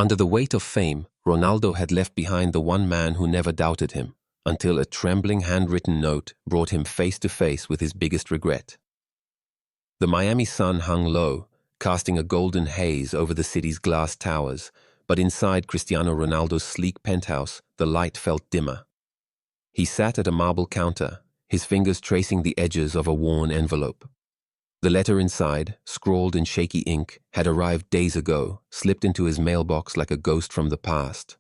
Under the weight of fame, Ronaldo had left behind the one man who never doubted him, until a trembling handwritten note brought him face to face with his biggest regret. The Miami sun hung low, casting a golden haze over the city's glass towers, but inside Cristiano Ronaldo's sleek penthouse, the light felt dimmer. He sat at a marble counter, his fingers tracing the edges of a worn envelope. The letter inside, scrawled in shaky ink, had arrived days ago, slipped into his mailbox like a ghost from the past.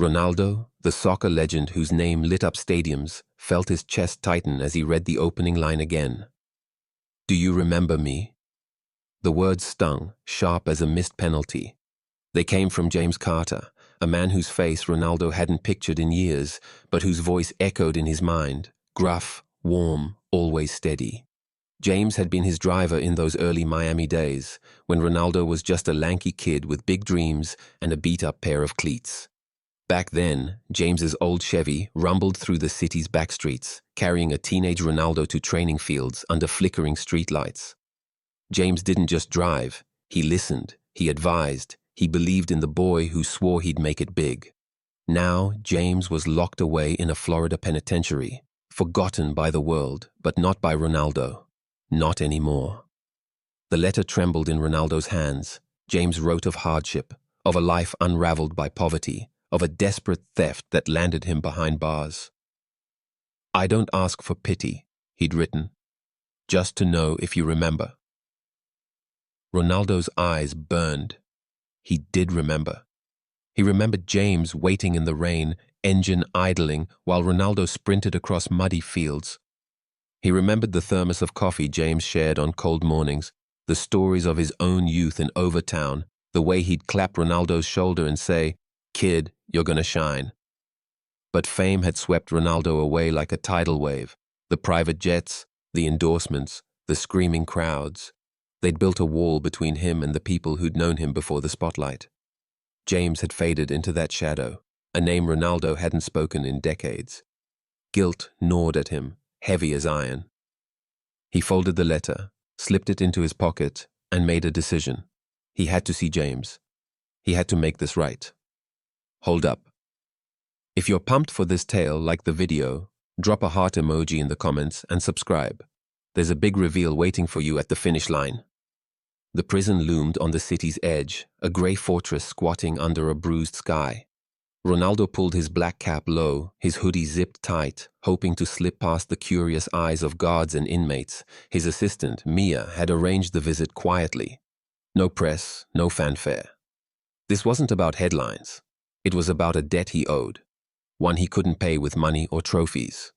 Ronaldo, the soccer legend whose name lit up stadiums, felt his chest tighten as he read the opening line again. "Do you remember me?" The words stung, sharp as a missed penalty. They came from James Carter, a man whose face Ronaldo hadn't pictured in years, but whose voice echoed in his mind, gruff, warm, always steady. James had been his driver in those early Miami days, when Ronaldo was just a lanky kid with big dreams and a beat-up pair of cleats. Back then, James's old Chevy rumbled through the city's back streets, carrying a teenage Ronaldo to training fields under flickering streetlights. James didn't just drive, he listened, he advised, he believed in the boy who swore he'd make it big. Now, James was locked away in a Florida penitentiary, forgotten by the world, but not by Ronaldo. Not anymore. The letter trembled in Ronaldo's hands. James wrote of hardship, of a life unraveled by poverty, of a desperate theft that landed him behind bars. "I don't ask for pity," he'd written, "just to know if you remember." Ronaldo's eyes burned. He did remember. He remembered James waiting in the rain, engine idling, while Ronaldo sprinted across muddy fields. He remembered the thermos of coffee James shared on cold mornings, the stories of his own youth in Overtown, the way he'd clap Ronaldo's shoulder and say, "Kid, you're gonna shine." But fame had swept Ronaldo away like a tidal wave. The private jets, the endorsements, the screaming crowds. They'd built a wall between him and the people who'd known him before the spotlight. James had faded into that shadow, a name Ronaldo hadn't spoken in decades. Guilt gnawed at him, heavy as iron. He folded the letter, slipped it into his pocket, and made a decision. He had to see James. He had to make this right. Hold up. If you're pumped for this tale like the video, drop a heart emoji in the comments and subscribe. There's a big reveal waiting for you at the finish line. The prison loomed on the city's edge, a grey fortress squatting under a bruised sky. Ronaldo pulled his black cap low, his hoodie zipped tight, hoping to slip past the curious eyes of guards and inmates. His assistant, Mia, had arranged the visit quietly. No press, no fanfare. This wasn't about headlines. It was about a debt he owed, one he couldn't pay with money or trophies.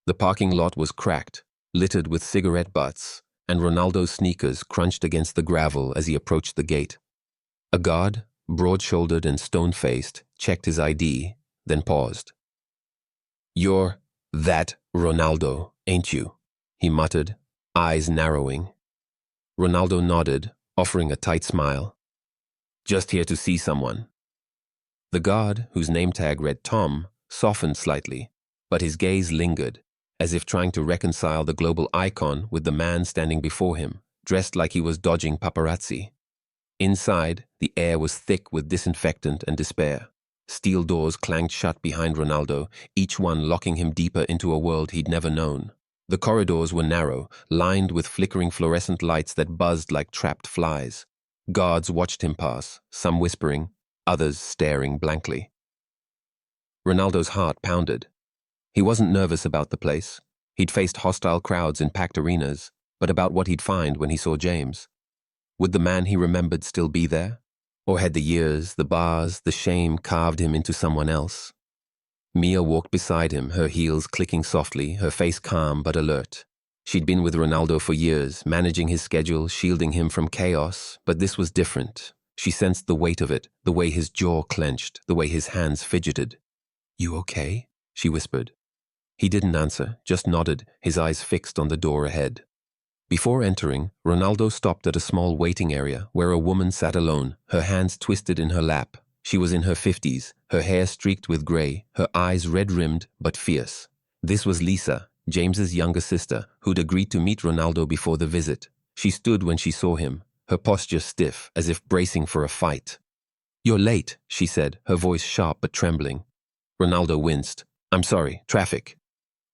The parking lot was cracked, littered with cigarette butts, and Ronaldo's sneakers crunched against the gravel as he approached the gate. A guard, broad-shouldered and stone-faced, checked his ID, then paused. "You're that Ronaldo, ain't you?" he muttered, eyes narrowing. Ronaldo nodded, offering a tight smile. "Just here to see someone." The guard, whose name tag read Tom, softened slightly, but his gaze lingered, as if trying to reconcile the global icon with the man standing before him, dressed like he was dodging paparazzi. Inside, the air was thick with disinfectant and despair. Steel doors clanged shut behind Ronaldo, each one locking him deeper into a world he'd never known. The corridors were narrow, lined with flickering fluorescent lights that buzzed like trapped flies. Guards watched him pass, some whispering, others staring blankly. Ronaldo's heart pounded. He wasn't nervous about the place. He'd faced hostile crowds in packed arenas, but about what he'd find when he saw James. Would the man he remembered still be there? Or had the years, the bars, the shame carved him into someone else? Mia walked beside him, her heels clicking softly, her face calm but alert. She'd been with Ronaldo for years, managing his schedule, shielding him from chaos, but this was different. She sensed the weight of it, the way his jaw clenched, the way his hands fidgeted. "You okay?" she whispered. He didn't answer, just nodded, his eyes fixed on the door ahead. Before entering, Ronaldo stopped at a small waiting area where a woman sat alone, her hands twisted in her lap. She was in her 50s, her hair streaked with grey, her eyes red-rimmed but fierce. This was Lisa, James's younger sister, who'd agreed to meet Ronaldo before the visit. She stood when she saw him, her posture stiff, as if bracing for a fight. You're late, she said, her voice sharp but trembling. Ronaldo winced. I'm sorry, traffic.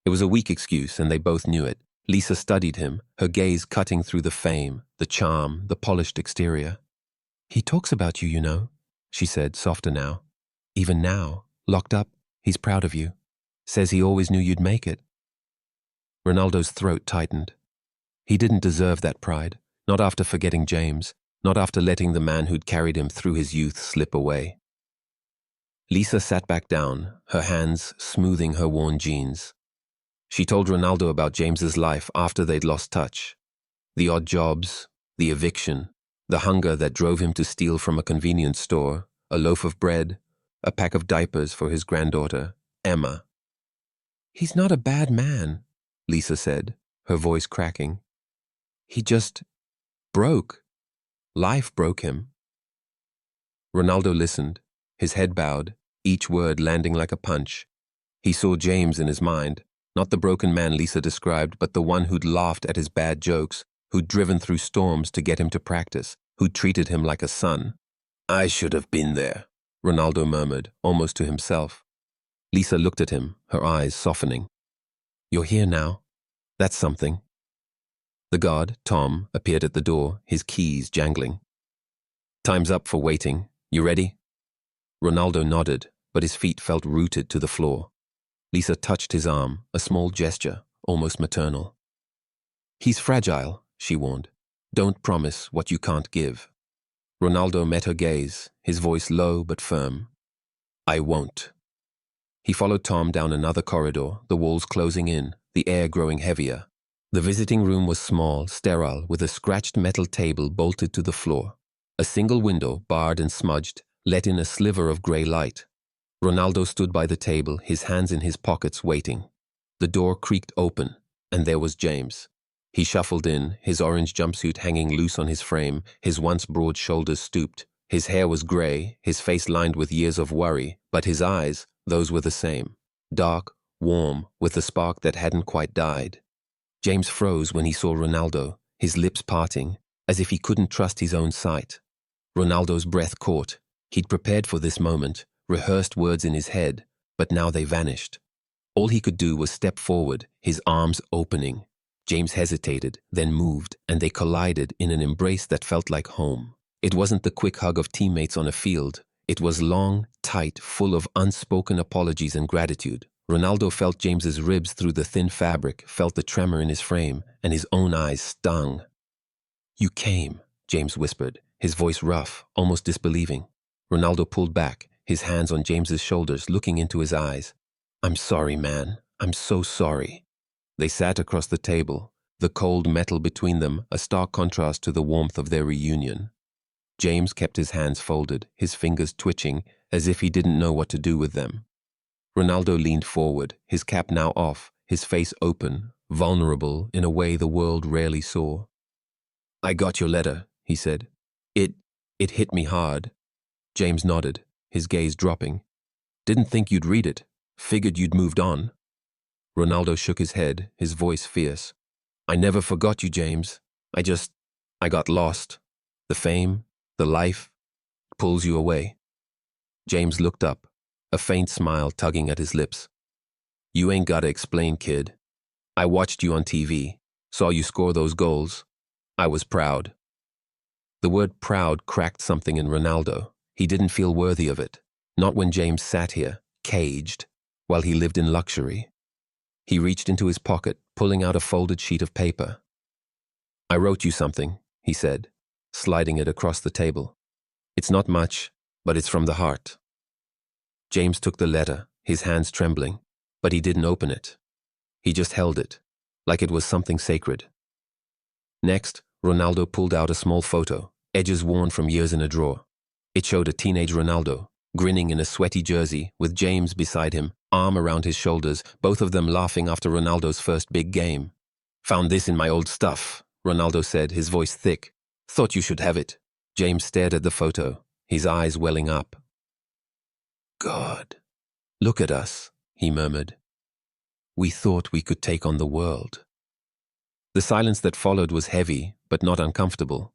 It was a weak excuse, and they both knew it. Lisa studied him, her gaze cutting through the fame, the charm, the polished exterior. He talks about you, you know, she said, softer now. Even now, locked up, he's proud of you. Says he always knew you'd make it. Ronaldo's throat tightened. He didn't deserve that pride, not after forgetting James, not after letting the man who'd carried him through his youth slip away. Lisa sat back down, her hands smoothing her worn jeans. She told Ronaldo about James's life after they'd lost touch. The odd jobs, the eviction, the hunger that drove him to steal from a convenience store, a loaf of bread, a pack of diapers for his granddaughter, Emma. He's not a bad man, Lisa said, her voice cracking. He just broke. Life broke him. Ronaldo listened, his head bowed, each word landing like a punch. He saw James in his mind, not the broken man Lisa described, but the one who'd laughed at his bad jokes, who'd driven through storms to get him to practice, who'd treated him like a son. I should have been there, Ronaldo murmured, almost to himself. Lisa looked at him, her eyes softening. You're here now. That's something. The guard, Tom, appeared at the door, his keys jangling. Time's up for waiting. You ready? Ronaldo nodded, but his feet felt rooted to the floor. Lisa touched his arm, a small gesture, almost maternal. He's fragile, she warned. Don't promise what you can't give. Ronaldo met her gaze, his voice low but firm. I won't. He followed Tom down another corridor, the walls closing in, the air growing heavier. The visiting room was small, sterile, with a scratched metal table bolted to the floor. A single window, barred and smudged, let in a sliver of grey light. Ronaldo stood by the table, his hands in his pockets, waiting. The door creaked open, and there was James. He shuffled in, his orange jumpsuit hanging loose on his frame, his once broad shoulders stooped. His hair was grey, his face lined with years of worry, but his eyes, those were the same. Dark, warm, with the spark that hadn't quite died. James froze when he saw Ronaldo, his lips parting, as if he couldn't trust his own sight. Ronaldo's breath caught. He'd prepared for this moment, rehearsed words in his head, but now they vanished. All he could do was step forward, his arms opening. James hesitated, then moved, and they collided in an embrace that felt like home. It wasn't the quick hug of teammates on a field. It was long, tight, full of unspoken apologies and gratitude. Ronaldo felt James's ribs through the thin fabric, felt the tremor in his frame, and his own eyes stung. You came, James whispered, his voice rough, almost disbelieving. Ronaldo pulled back, his hands on James's shoulders, looking into his eyes. I'm sorry, man. I'm so sorry. They sat across the table, the cold metal between them a stark contrast to the warmth of their reunion. James kept his hands folded, his fingers twitching, as if he didn't know what to do with them. Ronaldo leaned forward, his cap now off, his face open, vulnerable in a way the world rarely saw. I got your letter, he said. It hit me hard. James nodded, his gaze dropping. Didn't think you'd read it. Figured you'd moved on. Ronaldo shook his head, his voice fierce. I never forgot you, James. I got lost. The fame, the life, pulls you away. James looked up, a faint smile tugging at his lips. You ain't gotta explain, kid. I watched you on TV, saw you score those goals. I was proud. The word proud cracked something in Ronaldo. He didn't feel worthy of it, not when James sat here, caged, while he lived in luxury. He reached into his pocket, pulling out a folded sheet of paper. I wrote you something, he said, sliding it across the table. It's not much, but it's from the heart. James took the letter, his hands trembling, but he didn't open it. He just held it, like it was something sacred. Next, Ronaldo pulled out a small photo, edges worn from years in a drawer. It showed a teenage Ronaldo, grinning in a sweaty jersey, with James beside him, arm around his shoulders, both of them laughing after Ronaldo's first big game. Found this in my old stuff, Ronaldo said, his voice thick. Thought you should have it. James stared at the photo, his eyes welling up. God, look at us, he murmured. We thought we could take on the world. The silence that followed was heavy, but not uncomfortable.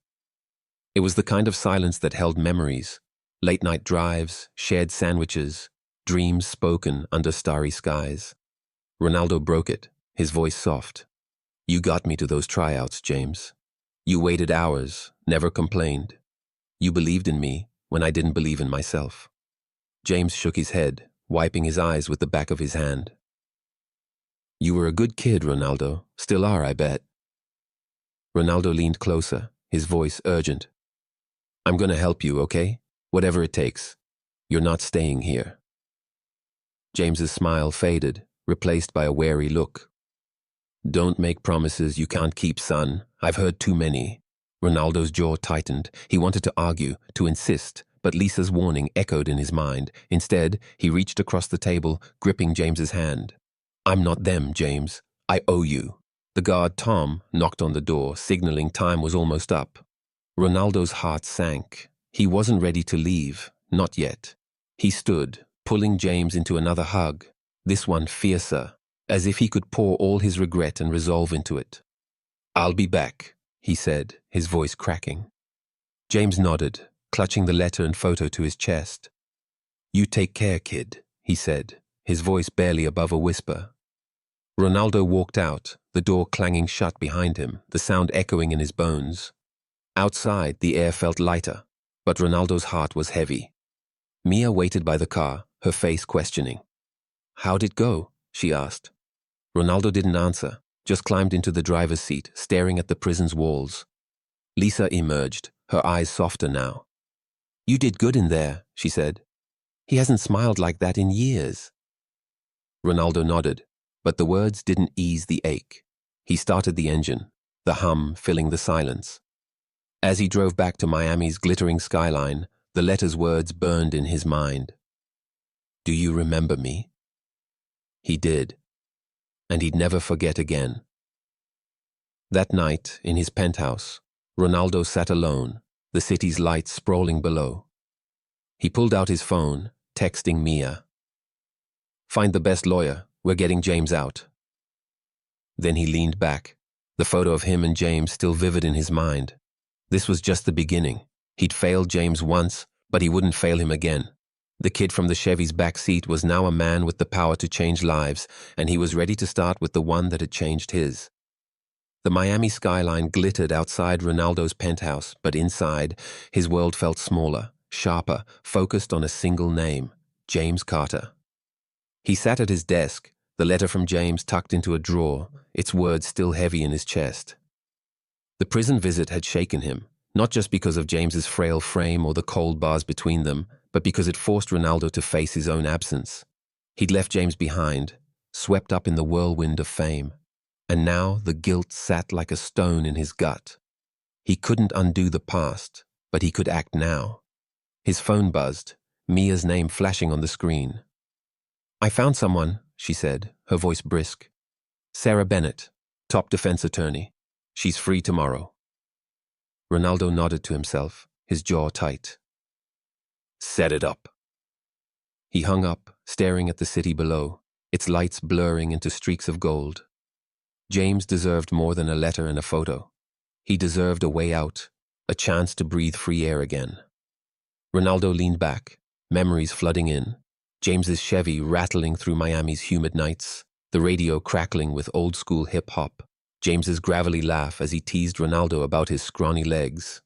It was the kind of silence that held memories, Late-night drives, shared sandwiches, dreams spoken under starry skies. Ronaldo broke it, his voice soft. You got me to those tryouts, James. You waited hours, never complained. You believed in me when I didn't believe in myself. James shook his head, wiping his eyes with the back of his hand. You were a good kid, Ronaldo. Still are, I bet. Ronaldo leaned closer, his voice urgent. I'm gonna help you, okay? Whatever it takes. You're not staying here. James's smile faded, replaced by a wary look. Don't make promises you can't keep, son. I've heard too many. Ronaldo's jaw tightened. He wanted to argue, to insist, but Lisa's warning echoed in his mind. Instead, he reached across the table, gripping James's hand. I'm not them, James. I owe you. The guard, Tom, knocked on the door, signaling time was almost up. Ronaldo's heart sank. He wasn't ready to leave, not yet. He stood, pulling James into another hug, this one fiercer, as if he could pour all his regret and resolve into it. I'll be back, he said, his voice cracking. James nodded, clutching the letter and photo to his chest. You take care, kid, he said, his voice barely above a whisper. Ronaldo walked out, the door clanging shut behind him, the sound echoing in his bones. Outside, the air felt lighter, but Ronaldo's heart was heavy. Mia waited by the car, her face questioning. How'd it go? She asked. Ronaldo didn't answer, just climbed into the driver's seat, staring at the prison's walls. Lisa emerged, her eyes softer now. You did good in there, she said. He hasn't smiled like that in years. Ronaldo nodded, but the words didn't ease the ache. He started the engine, the hum filling the silence. As he drove back to Miami's glittering skyline, the letter's words burned in his mind. Do you remember me? He did, and he'd never forget again. That night, in his penthouse, Ronaldo sat alone, the city's lights sprawling below. He pulled out his phone, texting Mia. Find the best lawyer, we're getting James out. Then he leaned back, the photo of him and James still vivid in his mind. This was just the beginning. He'd failed James once, but he wouldn't fail him again. The kid from the Chevy's back seat was now a man with the power to change lives, and he was ready to start with the one that had changed his. The Miami skyline glittered outside Ronaldo's penthouse, but inside, his world felt smaller, sharper, focused on a single name, James Carter. He sat at his desk, the letter from James tucked into a drawer, its words still heavy in his chest. The prison visit had shaken him, not just because of James's frail frame or the cold bars between them, but because it forced Ronaldo to face his own absence. He'd left James behind, swept up in the whirlwind of fame, and now the guilt sat like a stone in his gut. He couldn't undo the past, but he could act now. His phone buzzed, Mia's name flashing on the screen. I found someone, she said, her voice brisk. Sarah Bennett, top defense attorney. She's free tomorrow. Ronaldo nodded to himself, his jaw tight. Set it up. He hung up, staring at the city below, its lights blurring into streaks of gold. James deserved more than a letter and a photo. He deserved a way out, a chance to breathe free air again. Ronaldo leaned back, memories flooding in. James's Chevy rattling through Miami's humid nights, the radio crackling with old-school hip-hop. James's gravelly laugh as he teased Ronaldo about his scrawny legs.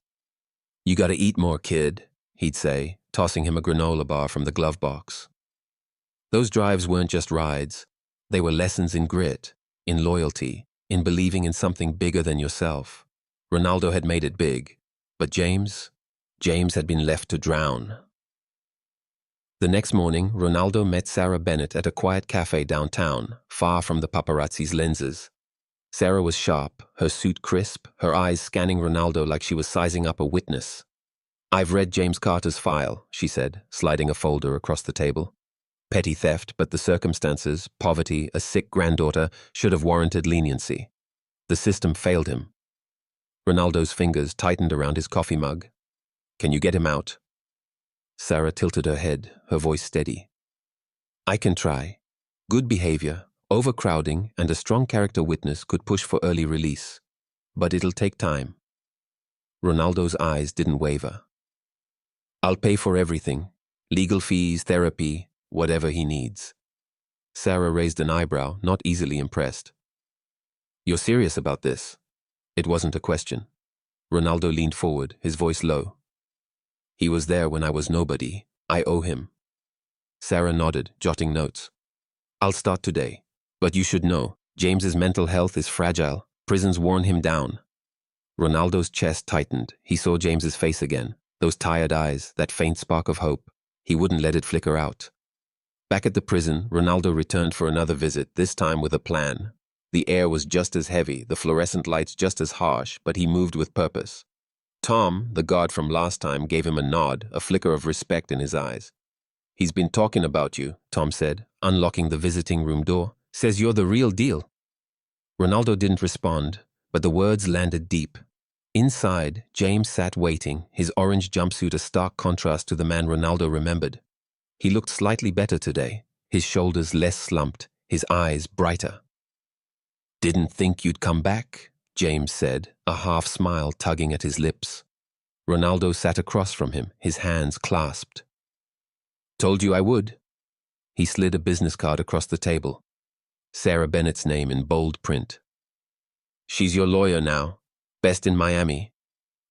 You gotta eat more, kid, he'd say, tossing him a granola bar from the glove box. Those drives weren't just rides. They were lessons in grit, in loyalty, in believing in something bigger than yourself. Ronaldo had made it big, but James had been left to drown. The next morning, Ronaldo met Sarah Bennett at a quiet cafe downtown, far from the paparazzi's lenses. Sarah was sharp, her suit crisp, her eyes scanning Ronaldo like she was sizing up a witness. I've read James Carter's file, she said, sliding a folder across the table. Petty theft, but the circumstances, poverty, a sick granddaughter, should have warranted leniency. The system failed him. Ronaldo's fingers tightened around his coffee mug. Can you get him out? Sarah tilted her head, her voice steady. I can try. Good behavior, overcrowding, and a strong character witness could push for early release. But it'll take time. Ronaldo's eyes didn't waver. I'll pay for everything. Legal fees, therapy, whatever he needs. Sarah raised an eyebrow, not easily impressed. You're serious about this? It wasn't a question. Ronaldo leaned forward, his voice low. He was there when I was nobody. I owe him. Sarah nodded, jotting notes. I'll start today. But you should know, James's mental health is fragile. Prison's worn him down. Ronaldo's chest tightened. He saw James's face again. Those tired eyes, that faint spark of hope. He wouldn't let it flicker out. Back at the prison, Ronaldo returned for another visit, this time with a plan. The air was just as heavy, the fluorescent lights just as harsh, but he moved with purpose. Tom, the guard from last time, gave him a nod, a flicker of respect in his eyes. He's been talking about you, Tom said, unlocking the visiting room door. Says you're the real deal. Ronaldo didn't respond, but the words landed deep. Inside, James sat waiting, his orange jumpsuit a stark contrast to the man Ronaldo remembered. He looked slightly better today, his shoulders less slumped, his eyes brighter. Didn't think you'd come back, James said, a half smile tugging at his lips. Ronaldo sat across from him, his hands clasped. Told you I would. He slid a business card across the table. Sarah Bennett's name in bold print. She's your lawyer now, best in Miami.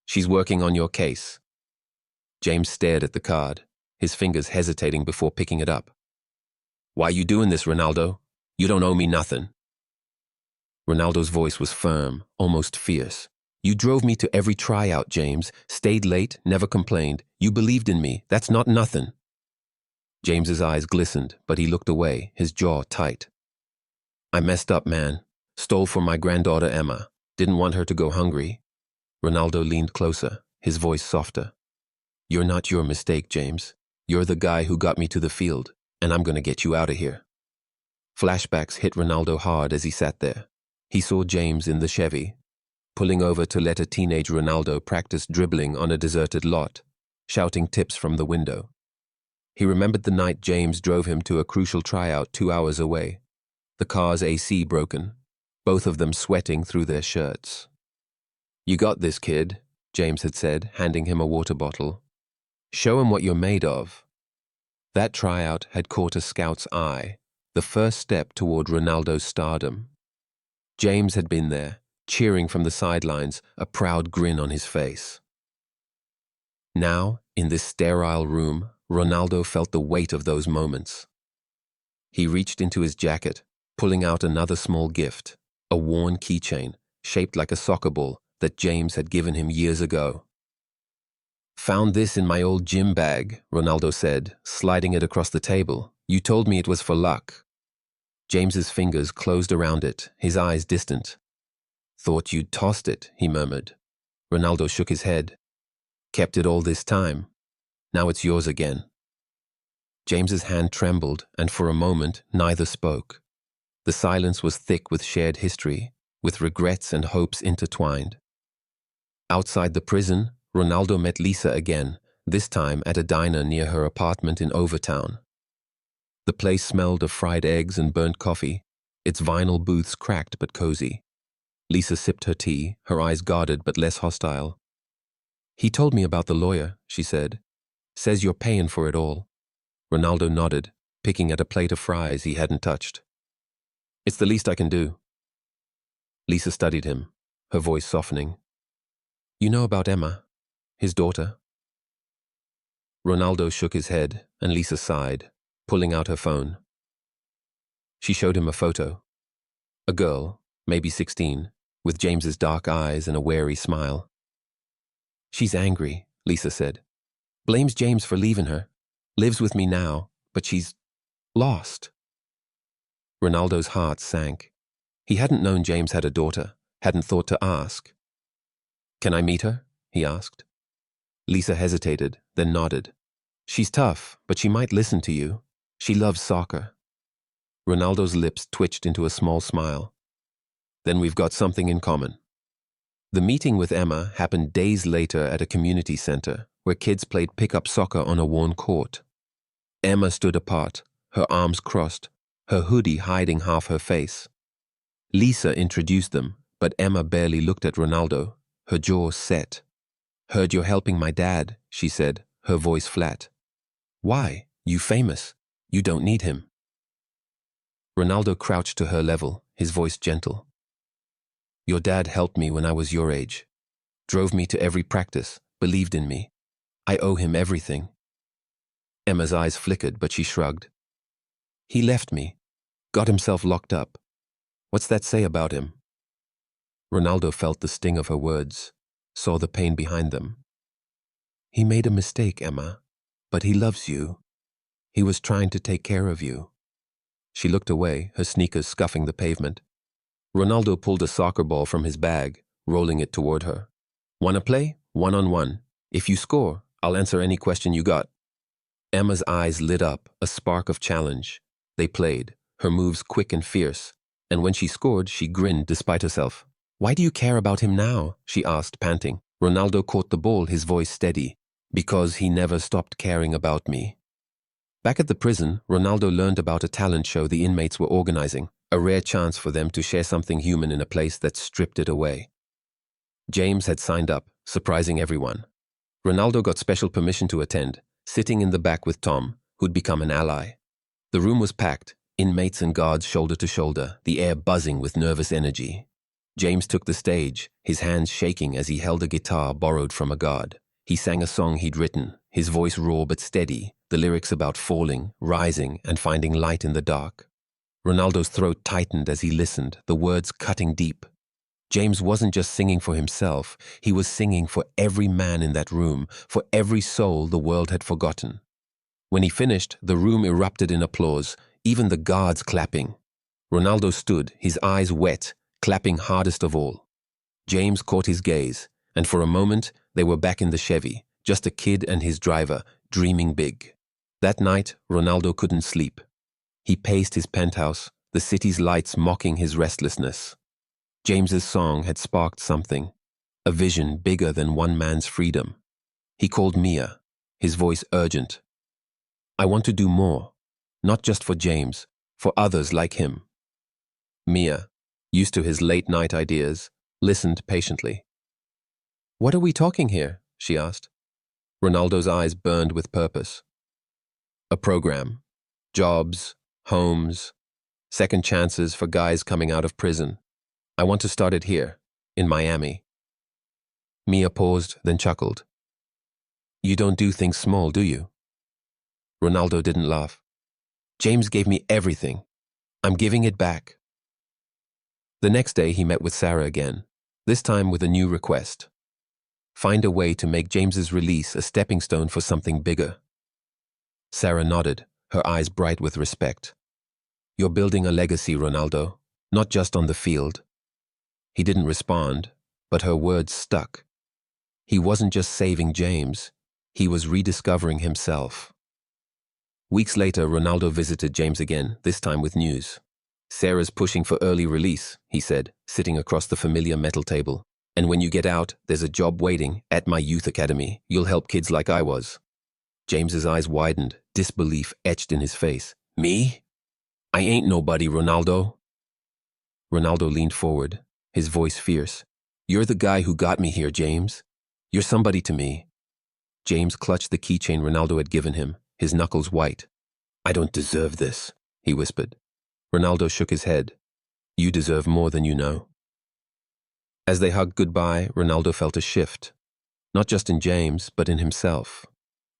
She's working on your case. James stared at the card, his fingers hesitating before picking it up. Why you doing this, Ronaldo? You don't owe me nothing. Ronaldo's voice was firm, almost fierce. You drove me to every tryout, James. Stayed late, never complained. You believed in me. That's not nothing. James's eyes glistened, but he looked away, his jaw tight. I messed up, man. Stole from my granddaughter Emma. Didn't want her to go hungry. Ronaldo leaned closer, his voice softer. You're not your mistake, James. You're the guy who got me to the field, and I'm going to get you out of here. Flashbacks hit Ronaldo hard as he sat there. He saw James in the Chevy, pulling over to let a teenage Ronaldo practice dribbling on a deserted lot, shouting tips from the window. He remembered the night James drove him to a crucial tryout 2 hours away. The car's AC broken, both of them sweating through their shirts. You got this, kid, James had said, handing him a water bottle. Show him what you're made of. That tryout had caught a scout's eye, the first step toward Ronaldo's stardom. James had been there, cheering from the sidelines, a proud grin on his face. Now, in this sterile room, Ronaldo felt the weight of those moments. He reached into his jacket, pulling out another small gift, a worn keychain, shaped like a soccer ball that James had given him years ago. Found this in my old gym bag, Ronaldo said, sliding it across the table. You told me it was for luck. James's fingers closed around it, his eyes distant. Thought you'd tossed it, he murmured. Ronaldo shook his head. Kept it all this time. Now it's yours again. James's hand trembled, and for a moment, neither spoke. The silence was thick with shared history, with regrets and hopes intertwined. Outside the prison, Ronaldo met Lisa again, this time at a diner near her apartment in Overtown. The place smelled of fried eggs and burnt coffee, its vinyl booths cracked but cozy. Lisa sipped her tea, her eyes guarded but less hostile. He told me about the lawyer, she said. Says you're paying for it all. Ronaldo nodded, picking at a plate of fries he hadn't touched. It's the least I can do. Lisa studied him, her voice softening. You know about Emma, his daughter? Ronaldo shook his head, and Lisa sighed, pulling out her phone. She showed him a photo. A girl, maybe 16, with James's dark eyes and a wary smile. She's angry, Lisa said. Blames James for leaving her. Lives with me now, but she's lost. Ronaldo's heart sank. He hadn't known James had a daughter, hadn't thought to ask. Can I meet her? He asked. Lisa hesitated, then nodded. She's tough, but she might listen to you. She loves soccer. Ronaldo's lips twitched into a small smile. Then we've got something in common. The meeting with Emma happened days later at a community center, where kids played pickup soccer on a worn court. Emma stood apart, her arms crossed, her hoodie hiding half her face. Lisa introduced them, but Emma barely looked at Ronaldo, her jaw set. Heard you're helping my dad, she said, her voice flat. Why? You famous. You don't need him. Ronaldo crouched to her level, his voice gentle. Your dad helped me when I was your age. Drove me to every practice, believed in me. I owe him everything. Emma's eyes flickered, but she shrugged. He left me. Got himself locked up. What's that say about him? Ronaldo felt the sting of her words, saw the pain behind them. He made a mistake, Emma, but he loves you. He was trying to take care of you. She looked away, her sneakers scuffing the pavement. Ronaldo pulled a soccer ball from his bag, rolling it toward her. Wanna play? 1-on-1. If you score, I'll answer any question you got. Emma's eyes lit up, a spark of challenge. They played, her moves quick and fierce, and when she scored, she grinned despite herself. Why do you care about him now? She asked, panting. Ronaldo caught the ball, his voice steady. Because he never stopped caring about me. Back at the prison, Ronaldo learned about a talent show the inmates were organizing, a rare chance for them to share something human in a place that stripped it away. James had signed up, surprising everyone. Ronaldo got special permission to attend, sitting in the back with Tom, who'd become an ally. The room was packed, inmates and guards shoulder to shoulder, the air buzzing with nervous energy. James took the stage, his hands shaking as he held a guitar borrowed from a guard. He sang a song he'd written, his voice raw but steady, the lyrics about falling, rising, and finding light in the dark. Ronaldo's throat tightened as he listened, the words cutting deep. James wasn't just singing for himself, he was singing for every man in that room, for every soul the world had forgotten. When he finished, the room erupted in applause, even the guards clapping. Ronaldo stood, his eyes wet, clapping hardest of all. James caught his gaze, and for a moment, they were back in the Chevy, just a kid and his driver, dreaming big. That night, Ronaldo couldn't sleep. He paced his penthouse, the city's lights mocking his restlessness. James's song had sparked something, a vision bigger than one man's freedom. He called Mia, his voice urgent. I want to do more, not just for James, for others like him. Mia, used to his late-night ideas, listened patiently. What are we talking here? She asked. Ronaldo's eyes burned with purpose. A program. Jobs, homes, second chances for guys coming out of prison. I want to start it here, in Miami. Mia paused, then chuckled. You don't do things small, do you? Ronaldo didn't laugh. James gave me everything. I'm giving it back. The next day he met with Sarah again, this time with a new request. Find a way to make James's release a stepping stone for something bigger. Sarah nodded, her eyes bright with respect. You're building a legacy, Ronaldo, not just on the field. He didn't respond, but her words stuck. He wasn't just saving James, he was rediscovering himself. Weeks later, Ronaldo visited James again, this time with news. Sarah's pushing for early release, he said, sitting across the familiar metal table. And when you get out, there's a job waiting at my youth academy. You'll help kids like I was. James's eyes widened, disbelief etched in his face. Me? I ain't nobody, Ronaldo. Ronaldo leaned forward, his voice fierce. You're the guy who got me here, James. You're somebody to me. James clutched the keychain Ronaldo had given him, his knuckles white. I don't deserve this, he whispered. Ronaldo shook his head. You deserve more than you know. As they hugged goodbye, Ronaldo felt a shift. Not just in James, but in himself.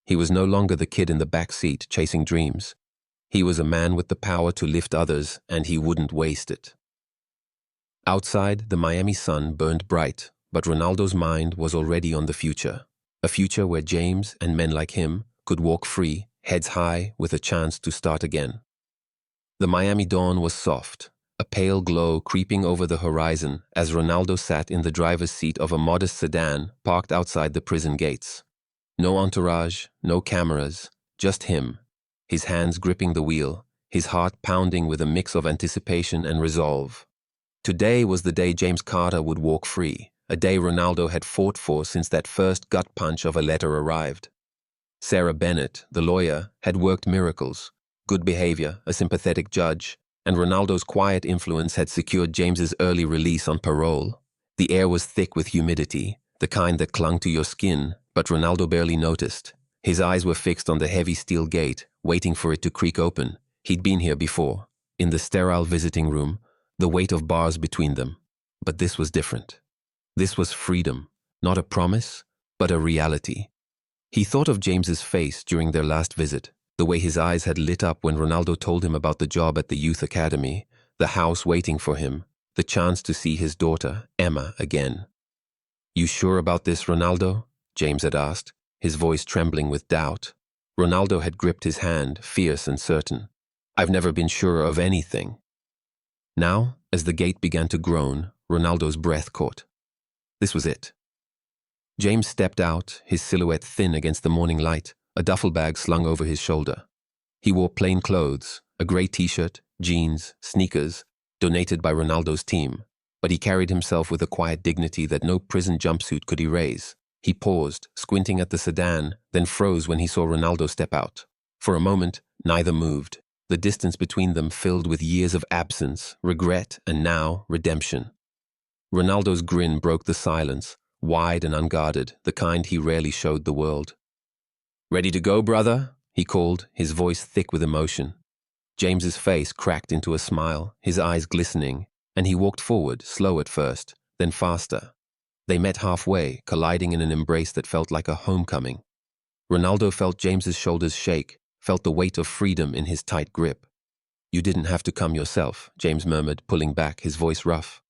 He was no longer the kid in the back seat chasing dreams. He was a man with the power to lift others, and he wouldn't waste it. Outside, the Miami sun burned bright, but Ronaldo's mind was already on the future. A future where James and men like him could walk free, heads high, with a chance to start again. The Miami dawn was soft, a pale glow creeping over the horizon as Ronaldo sat in the driver's seat of a modest sedan parked outside the prison gates. No entourage, no cameras, just him, his hands gripping the wheel, his heart pounding with a mix of anticipation and resolve. Today was the day James Carter would walk free, a day Ronaldo had fought for since that first gut punch of a letter arrived. Sarah Bennett, the lawyer, had worked miracles. Good behavior, a sympathetic judge, and Ronaldo's quiet influence had secured James's early release on parole. The air was thick with humidity, the kind that clung to your skin, but Ronaldo barely noticed. His eyes were fixed on the heavy steel gate, waiting for it to creak open. He'd been here before, in the sterile visiting room, the weight of bars between them. But this was different. This was freedom, not a promise, but a reality. He thought of James's face during their last visit, the way his eyes had lit up when Ronaldo told him about the job at the youth academy, the house waiting for him, the chance to see his daughter, Emma, again. "You sure about this, Ronaldo?" James had asked, his voice trembling with doubt. Ronaldo had gripped his hand, fierce and certain. "I've never been sure of anything." Now, as the gate began to groan, Ronaldo's breath caught. This was it. James stepped out, his silhouette thin against the morning light, a duffel bag slung over his shoulder. He wore plain clothes, a grey t-shirt, jeans, sneakers, donated by Ronaldo's team, but he carried himself with a quiet dignity that no prison jumpsuit could erase. He paused, squinting at the sedan, then froze when he saw Ronaldo step out. For a moment, neither moved, the distance between them filled with years of absence, regret, and now, redemption. Ronaldo's grin broke the silence, wide and unguarded, the kind he rarely showed the world. "Ready to go, brother?" he called, his voice thick with emotion. James's face cracked into a smile, his eyes glistening, and he walked forward, slow at first, then faster. They met halfway, colliding in an embrace that felt like a homecoming. Ronaldo felt James's shoulders shake, felt the weight of freedom in his tight grip. "You didn't have to come yourself," James murmured, pulling back, his voice rough.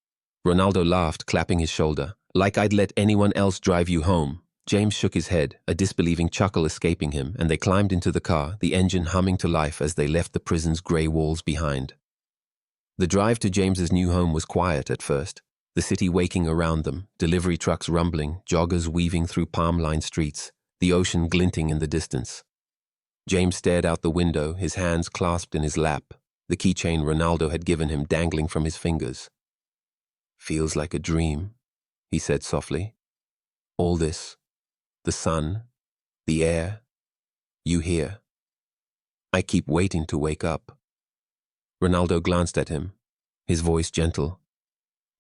Ronaldo laughed, clapping his shoulder. "Like I'd let anyone else drive you home." James shook his head, a disbelieving chuckle escaping him, and they climbed into the car, the engine humming to life as they left the prison's grey walls behind. The drive to James's new home was quiet at first, the city waking around them, delivery trucks rumbling, joggers weaving through palm-lined streets, the ocean glinting in the distance. James stared out the window, his hands clasped in his lap, the keychain Ronaldo had given him dangling from his fingers. "Feels like a dream," he said softly. "All this, the sun, the air, you here. I keep waiting to wake up." Ronaldo glanced at him, his voice gentle.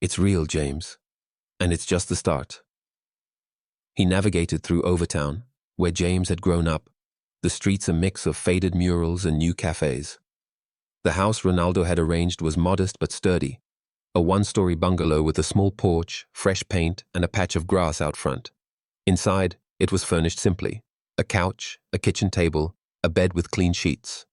"It's real, James, and it's just the start." He navigated through Overtown, where James had grown up, the streets a mix of faded murals and new cafes. The house Ronaldo had arranged was modest but sturdy, a one-story bungalow with a small porch, fresh paint, and a patch of grass out front. Inside, it was furnished simply: a couch, a kitchen table, a bed with clean sheets.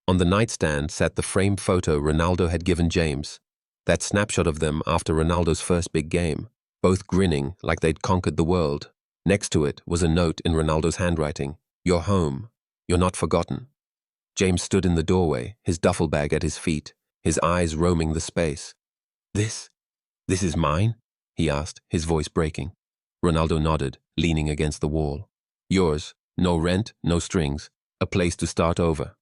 On the nightstand sat the framed photo Ronaldo had given James, that snapshot of them after Ronaldo's first big game, both grinning like they'd conquered the world. Next to it was a note in Ronaldo's handwriting: "You're home. You're not forgotten." James stood in the doorway, his duffel bag at his feet, his eyes roaming the space. This is mine?" he asked, his voice breaking. Ronaldo nodded, leaning against the wall. "Yours, no rent, no strings, a place to start over."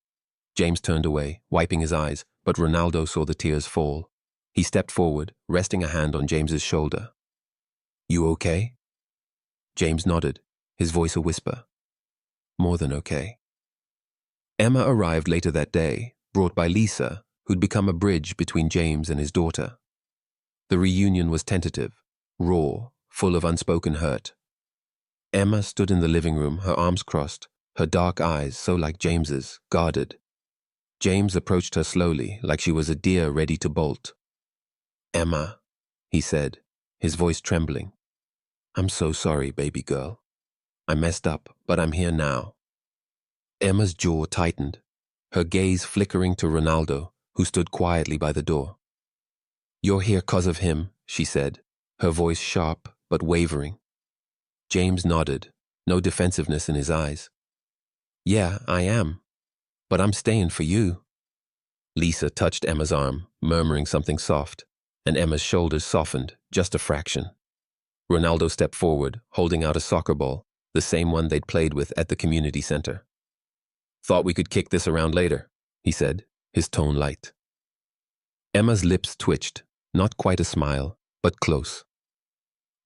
James turned away, wiping his eyes, but Ronaldo saw the tears fall. He stepped forward, resting a hand on James's shoulder. "You okay?" James nodded, his voice a whisper. "More than okay." Emma arrived later that day, brought by Lisa, who'd become a bridge between James and his daughter. The reunion was tentative, raw, full of unspoken hurt. Emma stood in the living room, her arms crossed, her dark eyes so like James's, guarded. James approached her slowly, like she was a deer ready to bolt. "Emma," he said, his voice trembling. "I'm so sorry, baby girl. I messed up, but I'm here now." Emma's jaw tightened, her gaze flickering to Ronaldo, who stood quietly by the door. "You're here 'cause of him," she said, her voice sharp but wavering. James nodded, no defensiveness in his eyes. "Yeah, I am. But I'm staying for you." Lisa touched Emma's arm, murmuring something soft, and Emma's shoulders softened, just a fraction. Ronaldo stepped forward, holding out a soccer ball, the same one they'd played with at the community center. "Thought we could kick this around later," he said, his tone light. Emma's lips twitched, not quite a smile, but close.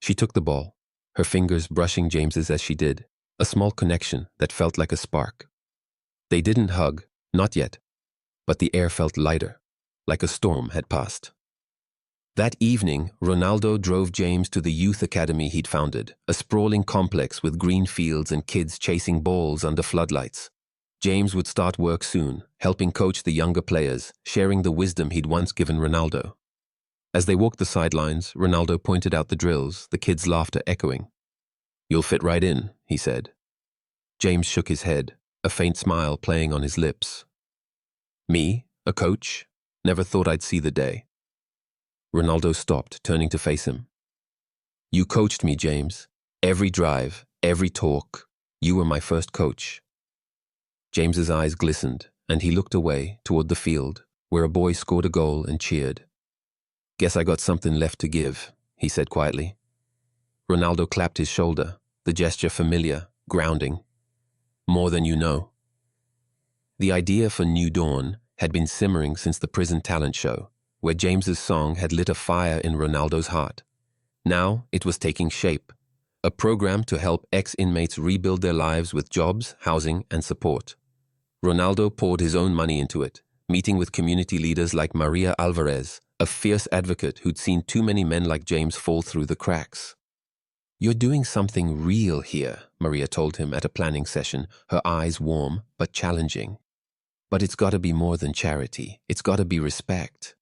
She took the ball, her fingers brushing James's as she did, a small connection that felt like a spark. They didn't hug, not yet, but the air felt lighter, like a storm had passed. That evening, Ronaldo drove James to the youth academy he'd founded, a sprawling complex with green fields and kids chasing balls under floodlights. James would start work soon, helping coach the younger players, sharing the wisdom he'd once given Ronaldo. As they walked the sidelines, Ronaldo pointed out the drills, the kids' laughter echoing. "You'll fit right in," he said. James shook his head, a faint smile playing on his lips. "Me? A coach? Never thought I'd see the day." Ronaldo stopped, turning to face him. "You coached me, James. Every drive, every talk. You were my first coach." James's eyes glistened, and he looked away toward the field, where a boy scored a goal and cheered. "Guess I got something left to give," he said quietly. Ronaldo clapped his shoulder, the gesture familiar, grounding. "More than you know." The idea for New Dawn had been simmering since the prison talent show, where James's song had lit a fire in Ronaldo's heart. Now it was taking shape, a program to help ex-inmates rebuild their lives with jobs, housing, and support. Ronaldo poured his own money into it, meeting with community leaders like Maria Alvarez, a fierce advocate who'd seen too many men like James fall through the cracks. "You're doing something real here," Maria told him at a planning session, her eyes warm but challenging. "But it's got to be more than charity. It's got to be respect."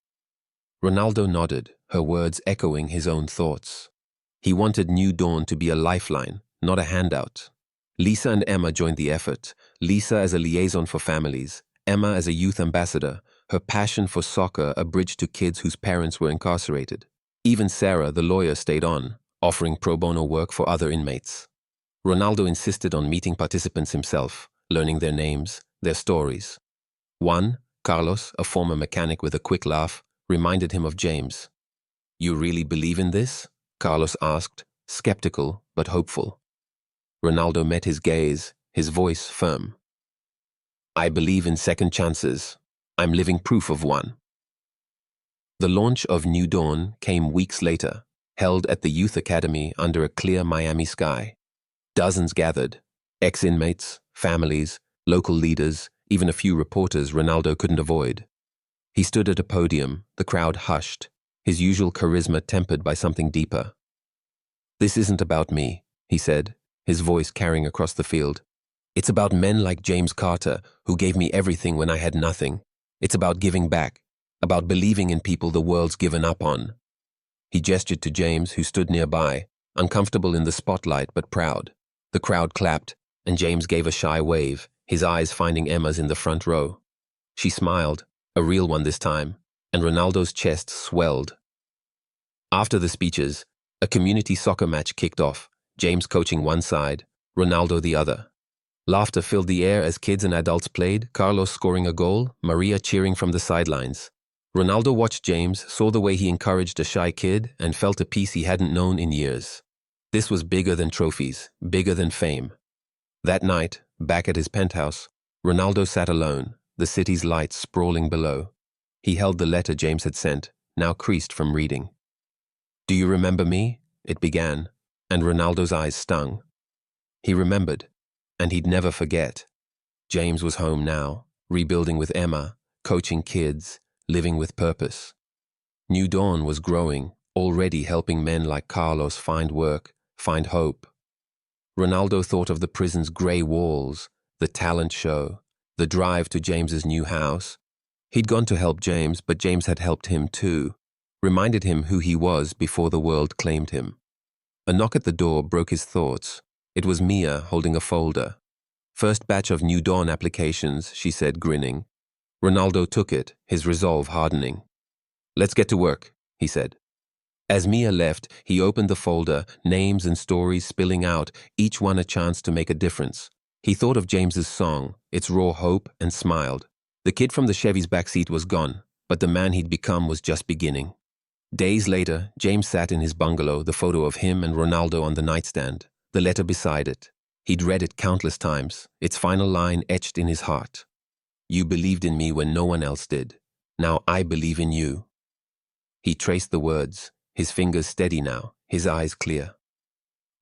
Ronaldo nodded, her words echoing his own thoughts. He wanted New Dawn to be a lifeline, not a handout. Lisa and Emma joined the effort, Lisa as a liaison for families, Emma as a youth ambassador, her passion for soccer a bridge to kids whose parents were incarcerated. Even Sarah, the lawyer, stayed on, offering pro bono work for other inmates. Ronaldo insisted on meeting participants himself, learning their names, their stories. One, Carlos, a former mechanic with a quick laugh, reminded him of James. "You really believe in this?" Carlos asked, skeptical but hopeful. Ronaldo met his gaze, his voice firm. "I believe in second chances. I'm living proof of one." The launch of New Dawn came weeks later, held at the Youth Academy under a clear Miami sky. Dozens gathered, ex-inmates, families, local leaders, even a few reporters Ronaldo couldn't avoid. He stood at a podium, the crowd hushed, his usual charisma tempered by something deeper. "This isn't about me," he said, his voice carrying across the field. "It's about men like James Carter, who gave me everything when I had nothing. It's about giving back, about believing in people the world's given up on." He gestured to James, who stood nearby, uncomfortable in the spotlight but proud. The crowd clapped, and James gave a shy wave, his eyes finding Emma's in the front row. She smiled, a real one this time, and Ronaldo's chest swelled. After the speeches, a community soccer match kicked off, James coaching one side, Ronaldo the other. Laughter filled the air as kids and adults played, Carlos scoring a goal, Maria cheering from the sidelines. Ronaldo watched James, saw the way he encouraged a shy kid, and felt a peace he hadn't known in years. This was bigger than trophies, bigger than fame. That night, back at his penthouse, Ronaldo sat alone, the city's lights sprawling below. He held the letter James had sent, now creased from reading. "Do you remember me?" it began, and Ronaldo's eyes stung. He remembered, and he'd never forget. James was home now, rebuilding with Emma, coaching kids, living with purpose. New Dawn was growing, already helping men like Carlos find work, find hope. Ronaldo thought of the prison's grey walls, the talent show, the drive to James's new house. He'd gone to help James, but James had helped him too, reminded him who he was before the world claimed him. A knock at the door broke his thoughts. It was Mia holding a folder. "First batch of New Dawn applications," she said, grinning. Ronaldo took it, his resolve hardening. "Let's get to work," he said. As Mia left, he opened the folder, names and stories spilling out, each one a chance to make a difference. He thought of James's song, its raw hope, and smiled. The kid from the Chevy's backseat was gone, but the man he'd become was just beginning. Days later, James sat in his bungalow, the photo of him and Ronaldo on the nightstand, the letter beside it. He'd read it countless times, its final line etched in his heart. "You believed in me when no one else did. Now I believe in you." He traced the words, his fingers steady now, his eyes clear.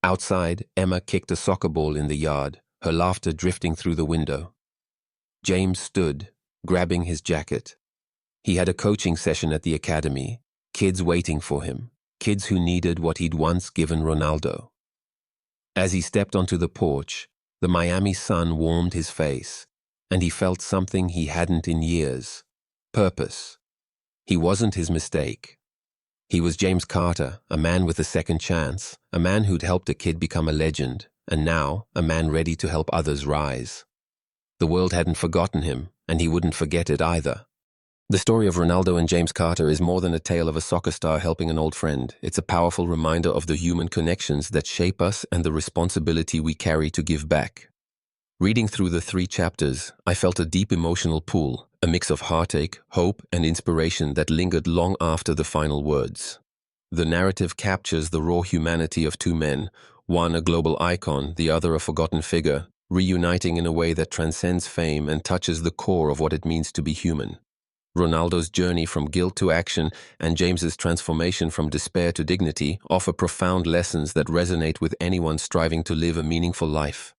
Outside, Emma kicked a soccer ball in the yard, her laughter drifting through the window. James stood, grabbing his jacket. He had a coaching session at the academy, kids waiting for him, kids who needed what he'd once given Ronaldo. As he stepped onto the porch, the Miami sun warmed his face, and he felt something he hadn't in years: purpose. He wasn't his mistake. He was James Carter, a man with a second chance, a man who'd helped a kid become a legend, and now a man ready to help others rise. The world hadn't forgotten him, and he wouldn't forget it either. The story of Ronaldo and James Carter is more than a tale of a soccer star helping an old friend. It's a powerful reminder of the human connections that shape us and the responsibility we carry to give back. Reading through the 3 chapters, I felt a deep emotional pull, a mix of heartache, hope, and inspiration that lingered long after the final words. The narrative captures the raw humanity of 2 men, one a global icon, the other a forgotten figure, reuniting in a way that transcends fame and touches the core of what it means to be human. Ronaldo's journey from guilt to action and James's transformation from despair to dignity offer profound lessons that resonate with anyone striving to live a meaningful life.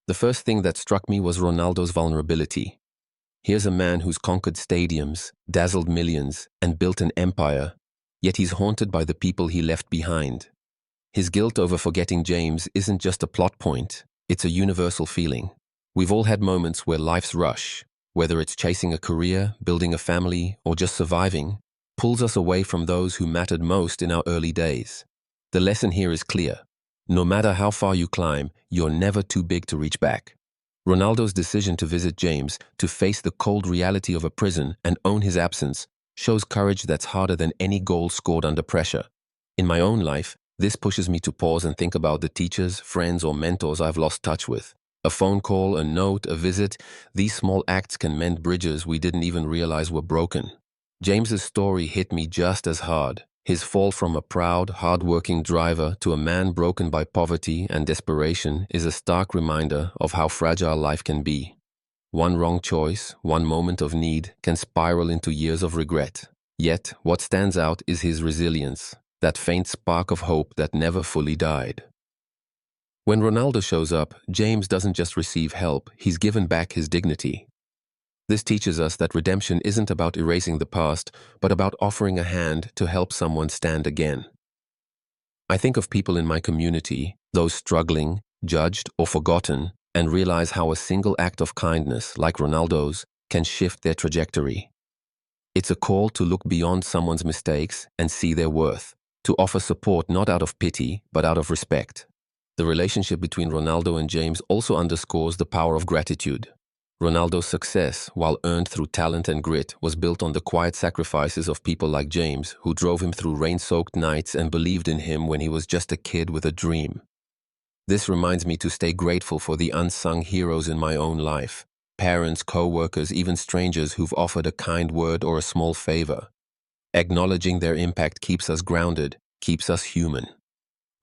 The first thing that struck me was Ronaldo's vulnerability. Here's a man who's conquered stadiums, dazzled millions, and built an empire, yet he's haunted by the people he left behind. His guilt over forgetting James isn't just a plot point, it's a universal feeling. We've all had moments where life's rush, whether it's chasing a career, building a family, or just surviving, pulls us away from those who mattered most in our early days. The lesson here is clear. No matter how far you climb, you're never too big to reach back. Ronaldo's decision to visit James, to face the cold reality of a prison and own his absence, shows courage that's harder than any goal scored under pressure. In my own life, this pushes me to pause and think about the teachers, friends, or mentors I've lost touch with. A phone call, a note, a visit, these small acts can mend bridges we didn't even realize were broken. James's story hit me just as hard. His fall from a proud, hard-working driver to a man broken by poverty and desperation is a stark reminder of how fragile life can be. One wrong choice, one moment of need, can spiral into years of regret. Yet, what stands out is his resilience, that faint spark of hope that never fully died. When Ronaldo shows up, James doesn't just receive help, he's given back his dignity. This teaches us that redemption isn't about erasing the past, but about offering a hand to help someone stand again. I think of people in my community, those struggling, judged, or forgotten, and realize how a single act of kindness, like Ronaldo's, can shift their trajectory. It's a call to look beyond someone's mistakes and see their worth, to offer support not out of pity, but out of respect. The relationship between Ronaldo and James also underscores the power of gratitude. Ronaldo's success, while earned through talent and grit, was built on the quiet sacrifices of people like James, who drove him through rain-soaked nights and believed in him when he was just a kid with a dream. This reminds me to stay grateful for the unsung heroes in my own life. Parents, co-workers, even strangers who've offered a kind word or a small favor. Acknowledging their impact keeps us grounded, keeps us human.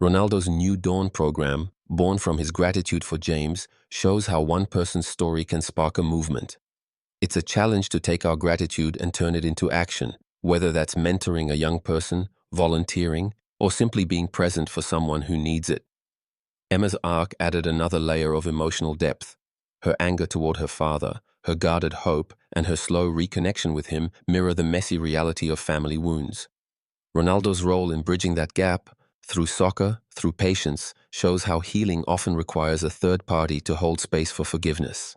Ronaldo's New Dawn program, born from his gratitude for James, shows how one person's story can spark a movement. It's a challenge to take our gratitude and turn it into action, whether that's mentoring a young person, volunteering, or simply being present for someone who needs it. Emma's arc added another layer of emotional depth. Her anger toward her father, her guarded hope, and her slow reconnection with him mirror the messy reality of family wounds. Ronaldo's role in bridging that gap, through soccer, through patience, shows how healing often requires a third party to hold space for forgiveness.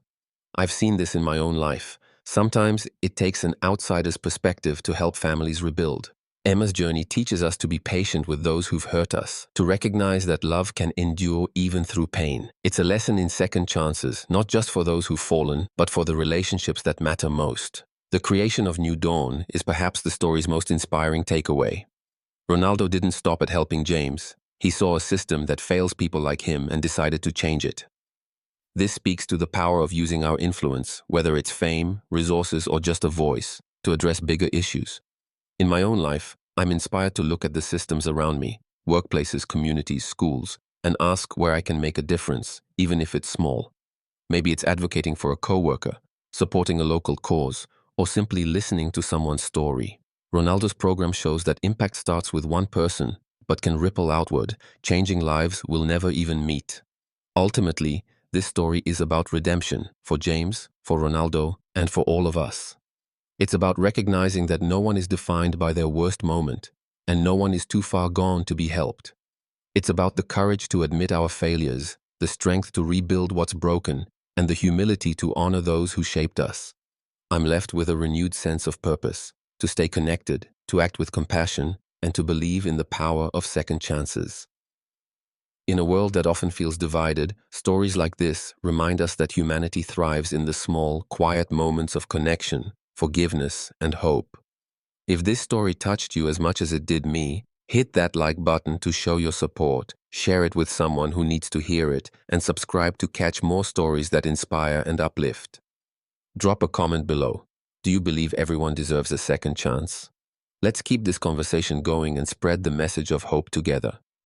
I've seen this in my own life. Sometimes it takes an outsider's perspective to help families rebuild. Emma's journey teaches us to be patient with those who've hurt us, to recognize that love can endure even through pain. It's a lesson in second chances, not just for those who've fallen, but for the relationships that matter most. The creation of New Dawn is perhaps the story's most inspiring takeaway. Ronaldo didn't stop at helping James. He saw a system that fails people like him and decided to change it. This speaks to the power of using our influence, whether it's fame, resources, or just a voice, to address bigger issues. In my own life, I'm inspired to look at the systems around me, workplaces, communities, schools, and ask where I can make a difference, even if it's small. Maybe it's advocating for a coworker, supporting a local cause, or simply listening to someone's story. Ronaldo's program shows that impact starts with one person, but can ripple outward, changing lives we'll never even meet. Ultimately, this story is about redemption, for James, for Ronaldo, and for all of us. It's about recognizing that no one is defined by their worst moment, and no one is too far gone to be helped. It's about the courage to admit our failures, the strength to rebuild what's broken, and the humility to honor those who shaped us. I'm left with a renewed sense of purpose, to stay connected, to act with compassion, and to believe in the power of second chances. In a world that often feels divided, stories like this remind us that humanity thrives in the small, quiet moments of connection, forgiveness, and hope. If this story touched you as much as it did me, hit that like button to show your support, share it with someone who needs to hear it, and subscribe to catch more stories that inspire and uplift. Drop a comment below. Do you believe everyone deserves a second chance? Let's keep this conversation going and spread the message of hope together.